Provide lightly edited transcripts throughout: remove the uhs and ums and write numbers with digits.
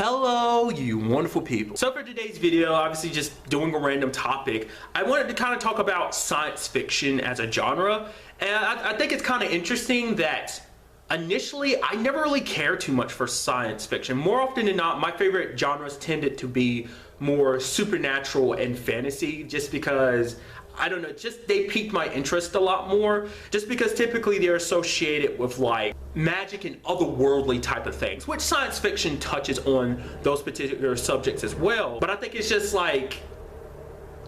Hello, you wonderful people. So for today's video, obviously just doing a random topic, I wanted to kind of talk about science fiction as a genre. And I think it's kind of interesting that initially I never really cared too much for science fiction. More often than not, my favorite genres tended to be more supernatural and fantasy, just because I don't know, just they piqued my interest a lot more, just because typically they're associated with like magic and otherworldly type of things, which science fiction touches on those particular subjects as well. But I think it's just like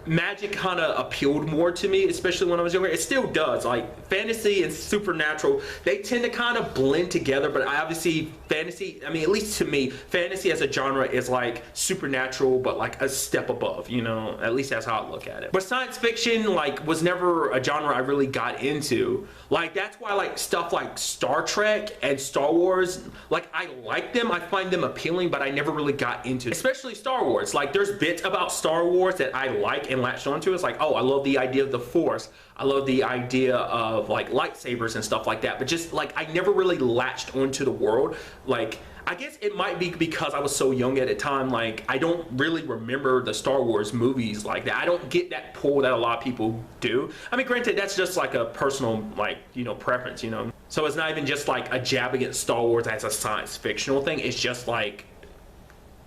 magic kind of appealed more to me, especially when I was younger. It still does. Like fantasy and supernatural, they tend to kind of blend together, but obviously fantasy, I mean, at least to me, fantasy as a genre is like supernatural, but like a step above, you know, at least that's how I look at it. But science fiction like was never a genre I really got into. Like that's why like stuff like Star Trek and Star Wars, like I like them, I find them appealing, but I never really got into it. Especially Star Wars. Like there's bits about Star Wars that I like and latched onto. It's like, oh, I love the idea of the Force, I love the idea of like lightsabers and stuff like that, but just like I never really latched onto the world. Like I guess it might be because I was so young at the time, like I don't really remember the Star Wars movies like that. I don't get that pull that a lot of people do. I mean, granted, that's just like a personal, like, you know, preference, you know, so it's not even just like a jab against Star Wars as a science fictional thing. It's just like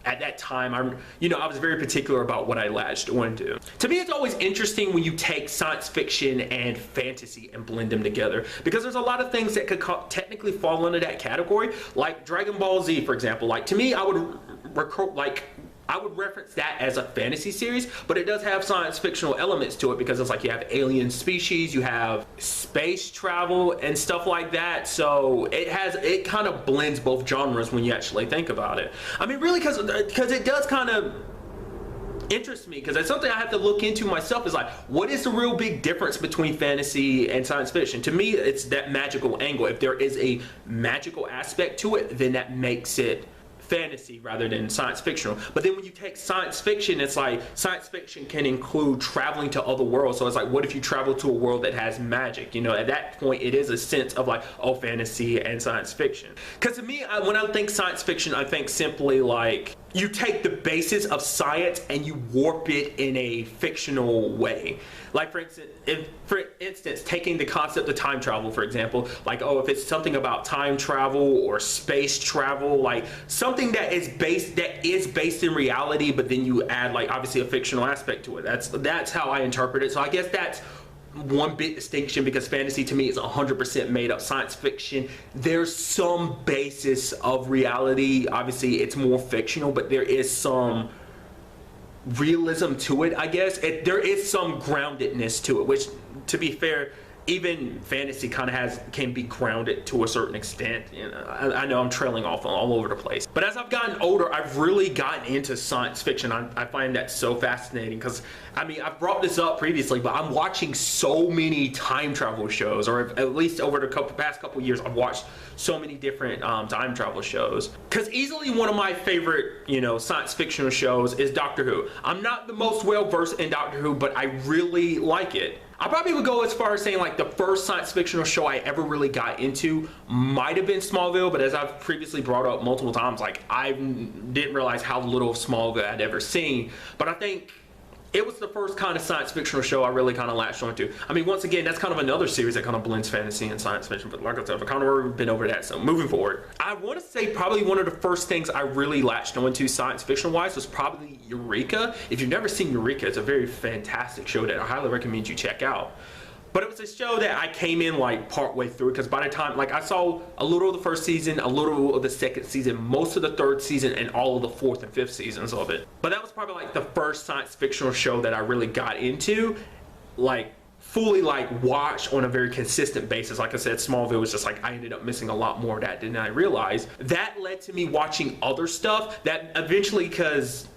at that time, I was very particular about what I latched onto. To me, it's always interesting when you take science fiction and fantasy and blend them together, because there's a lot of things that could technically fall under that category, like Dragon Ball Z, for example. Like to me, I would reference that as a fantasy series, but it does have science fictional elements to it, because it's like you have alien species, you have space travel and stuff like that. So it kind of blends both genres when you actually think about it. I mean, really, because it does kind of interest me, because it's something I have to look into myself. Is like, what is the real big difference between fantasy and science fiction? To me, it's that magical angle. If there is a magical aspect to it, then that makes it fantasy rather than science fictional. But then when you take science fiction, it's like science fiction can include traveling to other worlds. So it's like, what if you travel to a world that has magic? You know, at that point it is a sense of like, oh, fantasy and science fiction. Because to me, when I think science fiction, I think simply like you take the basis of science and you warp it in a fictional way. Like for instance, taking the concept of time travel, for example, like, oh, if it's something about time travel or space travel, like something that is based in reality, but then you add like obviously a fictional aspect to it. That's how I interpret it. So I guess that's one big distinction, because fantasy to me is 100% made up. Science fiction, there's some basis of reality. Obviously it's more fictional, but there is some realism to it, I guess. There is some groundedness to it, which, to be fair, even fantasy kind of can be grounded to a certain extent. You know, I know I'm trailing off all over the place, but as I've gotten older, I've really gotten into science fiction. I find that so fascinating, because I mean, I've brought this up previously, but I'm watching so many time travel shows, or at least over the past couple years, I've watched so many different time travel shows. Because easily one of my favorite, you know, science fictional shows is Doctor Who. I'm not the most well versed in Doctor Who, but I really like it. I probably would go as far as saying like the first science fictional show I ever really got into might have been Smallville, but as I've previously brought up multiple times, like I didn't realize how little of Smallville I'd ever seen. But I think it was the first kind of science fictional show I really kind of latched onto. I mean, once again, that's kind of another series that kind of blends fantasy and science fiction, but like I said, I've kind of already been over that. So moving forward, I want to say probably one of the first things I really latched onto science fiction wise was probably Eureka. If you've never seen Eureka, it's a very fantastic show that I highly recommend you check out. But it was a show that I came in like part way through, because by the time, like I saw a little of the first season, a little of the second season, most of the third season, and all of the fourth and fifth seasons of it. But that was probably like the first science fictional show that I really got into, like fully like watched on a very consistent basis. Like I said, Smallville was just like, I ended up missing a lot more of that than I realized. That led to me watching other stuff that eventually, because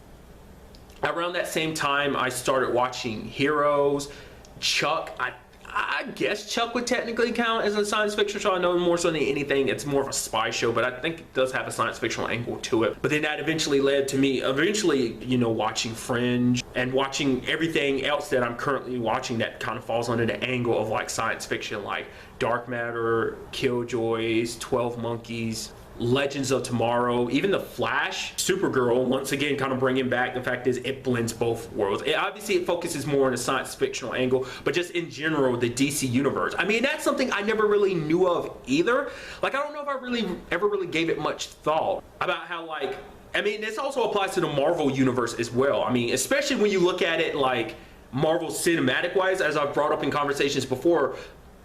around that same time I started watching Heroes, Chuck. I guess Chuck would technically count as a science fiction show. I know more so than anything, it's more of a spy show, but I think it does have a science fictional angle to it. But then that eventually led to me you know, watching Fringe and watching everything else that I'm currently watching that kind of falls under the angle of like science fiction, like Dark Matter, Killjoys, 12 Monkeys, Legends of Tomorrow, even The Flash, Supergirl, once again kind of bringing back the fact is it blends both worlds. Obviously it focuses more on a science fictional angle, but just in general the DC universe, I mean, that's something I never really knew of either. Like, I don't know if I ever really gave it much thought about how, like, I mean, this also applies to the Marvel universe as well. I mean, especially when you look at it like Marvel cinematic wise, as I've brought up in conversations before,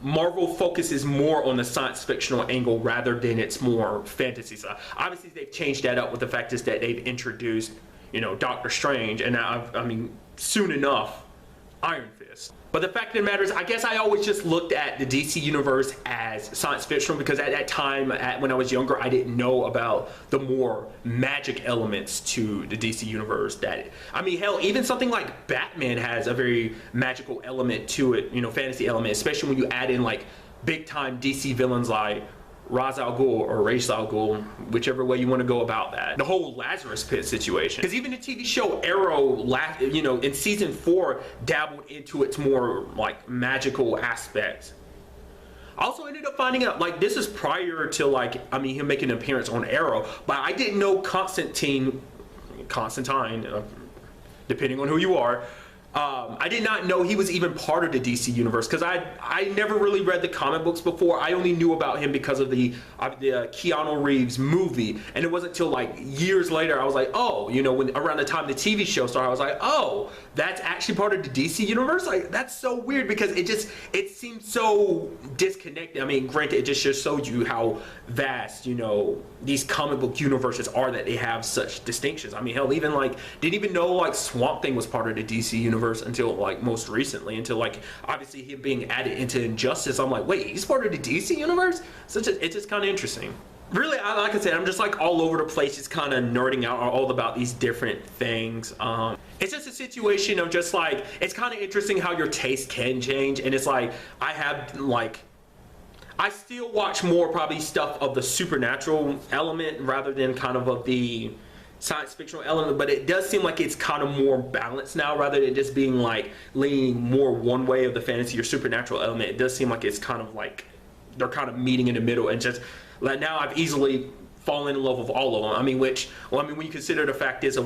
Marvel focuses more on the science fictional angle rather than its more fantasy side. Obviously they've changed that up with the fact is that they've introduced, you know, Doctor Strange, and now, I mean, soon enough, Iron Fist. But the fact of the matter is, I guess I always just looked at the DC universe as science fictional because at that time, when I was younger, I didn't know about the more magic elements to the DC universe. That, I mean, hell, even something like Batman has a very magical element to it, you know, fantasy element, especially when you add in like big time DC villains like Ra's al Ghul or Ra's al Ghul, whichever way you want to go about that. The whole Lazarus Pit situation. Because even the TV show Arrow, you know, in season 4 dabbled into its more like magical aspects. I also ended up finding out, like, this is prior to, like, I mean, him making an appearance on Arrow, but I didn't know Constantine, depending on who you are, I did not know he was even part of the DC universe because I never really read the comic books before. I only knew about him because of the Keanu Reeves movie, and it wasn't until like years later I was like, oh, you know, when around the time the TV show started, I was like, oh, that's actually part of the DC universe. Like, that's so weird because it seems so disconnected. I mean, granted, it just shows you how vast, you know, these comic book universes are, that they have such distinctions. I mean, hell, even like didn't even know like Swamp Thing was part of the DC universe until like most recently, until like obviously him being added into Injustice. I'm like, wait, he's part of the DC universe? So it's just kind of interesting. Really, like I said, I'm just like all over the place, just kind of nerding out all about these different things. It's just a situation of just like, it's kind of interesting how your taste can change, and it's like I still watch more probably stuff of the supernatural element rather than kind of the science fictional element, but it does seem like it's kind of more balanced now rather than just being like leaning more one way of the fantasy or supernatural element. It does seem like it's kind of like they're kind of meeting in the middle, and just like now I've easily fallen in love with all of them. I mean, when you consider the fact is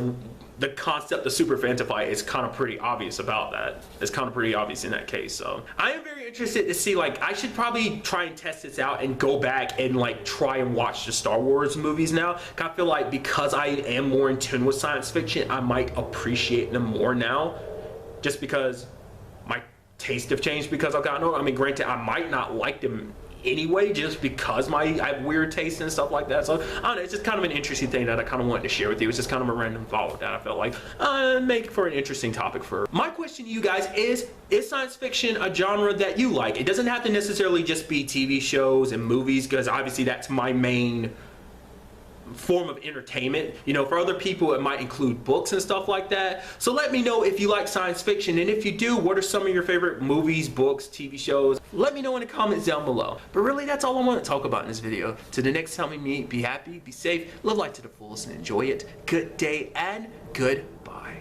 the concept of super fantasy is kind of pretty obvious about that. It's kind of pretty obvious in that case. So I am very interested to see, like, I should probably try and test this out and go back and like try and watch the Star Wars movies now. I feel like because I am more in tune with science fiction, I might appreciate them more now, just because my taste have changed because I've gotten older. I mean, granted, I might not like them anyway just because I have weird taste and stuff like that. So I don't know, it's just kind of an interesting thing that I kind of wanted to share with you. It's just kind of a random thought that I felt like make for an interesting topic. For my question to you guys is science fiction a genre that you like? It doesn't have to necessarily just be TV shows and movies, because obviously that's my main form of entertainment. You know, for other people it might include books and stuff like that. So let me know if you like science fiction, and if you do, what are some of your favorite movies, books, TV shows? Let me know in the comments down below. But really, that's all I want to talk about in this video. Till the next time we meet, be happy, be safe, live life to the fullest, and enjoy it. Good day and goodbye.